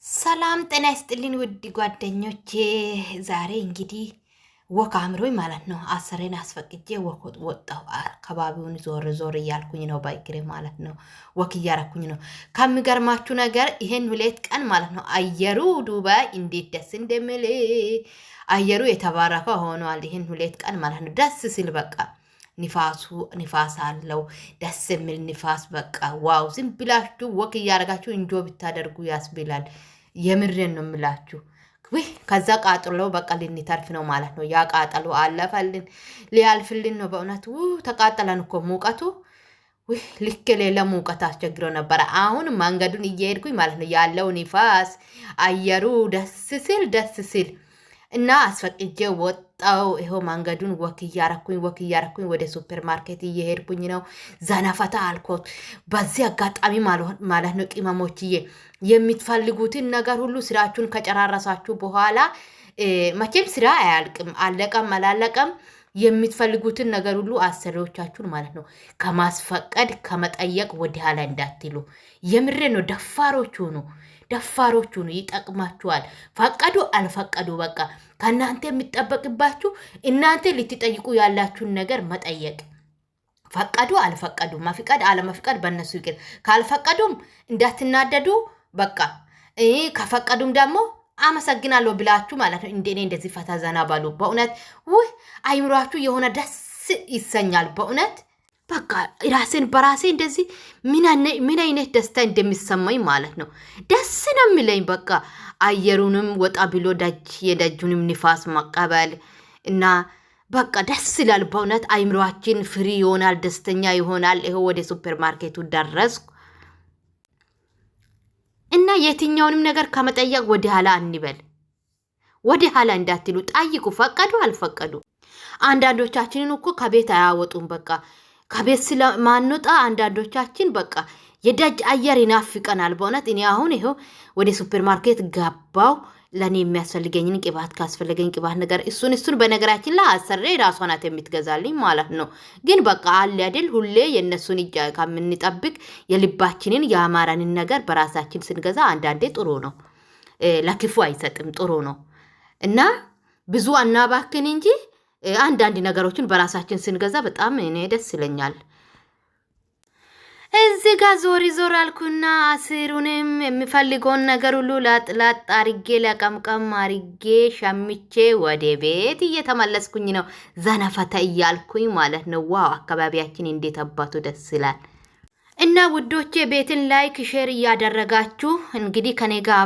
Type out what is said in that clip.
ሰላም ጤና ይስጥልኝ ውድ ጓደኞቼ። ዛሬ እንግዲህ ወክ አምሮኝ ማለት ነው። አሰሬን አስፈቅጄ ወክ ወጣሁ። አካባቢውን ዞር ዞር እያልኩኝ ነው በእግሬ ማለት ነው። ወክ እያረኩኝ ነው። ከሚገርማችሁ ነገር ይሄን 2 ቀን ማለት ነው አየሩ ዱባይ እንዴት ደስ እንደሚል አየሩ የተባረከ ሆኗል። ይሄን 2 ቀን ማለት ነው ደስ ሲል በቃ ንፋስ አለው ደስ የሚል ንፋስ በቃ ዋው! ዝም ብላችሁ ወክ እያረጋችሁ እንጆ ብታደርጉ ያስብላል። የምሬን ነው የምላችሁ። ከዛ ቃጥሎ በቃ ልንተርፍ ነው ማለት ነው። ያ ቃጠሎ አለፈልን ሊያልፍልን ነው በእውነት። ተቃጠለን እኮ ሙቀቱ ልክ የሌለ ሙቀት አስቸግሮ ነበረ። አሁን መንገዱን እየሄድኩኝ ማለት ነው ያለው ንፋስ አየሩ ደስ ሲል እና አስፈቅጄ ወጣው። ይሄው መንገዱን ወክ እያረኩኝ ወደ ሱፐር ማርኬት እየሄድኩኝ ነው። ዘናፈታ አልኮት። በዚህ አጋጣሚ ማለት ነው ቅመሞችዬ የምትፈልጉትን ነገር ሁሉ ስራችሁን ከጨራረሳችሁ በኋላ መቼም ስራ አያልቅም። አለቀም አላለቀም የምትፈልጉትን ነገር ሁሉ አሰሪዎቻችሁን ማለት ነው ከማስፈቀድ ከመጠየቅ ወደ ኋላ እንዳትሉ። የምሬ ነው። ደፋሮቹ ነው ይጠቅማችኋል። ፈቀዱ አልፈቀዱ በቃ ከእናንተ የሚጠበቅባችሁ እናንተ ልትጠይቁ ያላችሁን ነገር መጠየቅ። ፈቀዱ አልፈቀዱ መፍቀድ አለመፍቀድ በእነሱ ይቅር። ካልፈቀዱም እንዳትናደዱ በቃ። ከፈቀዱም ደግሞ አመሰግናለሁ ብላችሁ ማለት ነው እንደኔ እንደዚህ ፈታ ዘና ባሉ። በእውነት አይምሯችሁ የሆነ ደስ ይሰኛል በእውነት። በቃ ራሴን በራሴ እንደዚህ ምን አይነት ደስታ እንደሚሰማኝ ማለት ነው ደስ ነው የሚለኝ። በቃ አየሩንም ወጣ ብሎ የደጁንም ንፋስ መቀበል እና በቃ ደስ ይላል በእውነት። አይምሯችን ፍሪ ይሆናል፣ ደስተኛ ይሆናል። ይሄው ወደ ሱፐር ማርኬቱ ደረስኩ እና የትኛውንም ነገር ከመጠየቅ ወደ ኋላ አንበል። ወደ ኋላ እንዳትሉ ጠይቁ። ፈቀዱ አልፈቀዱ አንዳንዶቻችንን እኮ ከቤት አያወጡም። በቃ ከቤት ስለማንወጣ አንዳንዶቻችን በቃ የደጅ አየር ይናፍቀናል በእውነት። እኔ አሁን ይሄው ወደ ሱፐር ማርኬት ገባው። ለኔ የሚያስፈልገኝን ቅባት ካስፈልገኝ ቅባት ነገር እሱን በነገራችን ላይ አሰሬ ራሷ ናት የምትገዛልኝ ማለት ነው። ግን በቃ አለ አይደል ሁሌ የነሱን እጅ ከምንጠብቅ የልባችንን ያማረንን ነገር በራሳችን ስንገዛ አንዳንዴ ጥሩ ነው። ለክፉ አይሰጥም፣ ጥሩ ነው እና ብዙ አናባክን እንጂ አንዳንድ ነገሮችን በራሳችን ስንገዛ በጣም እኔ ደስ ይለኛል። እዚህ ጋር ዞር አልኩና አስሩንም የሚፈልገውን ነገር ሁሉ ላጥ አርጌ ለቀምቀም አርጌ ሸምቼ ወደ ቤት እየተመለስኩኝ ነው። ዘነፈታ እያልኩኝ ማለት ነው። ዋው አካባቢያችን እንዴት አባቱ ደስ ይላል። እና ውዶቼ ቤትን ላይክ ሼር እያደረጋችሁ እንግዲህ ከኔ ጋር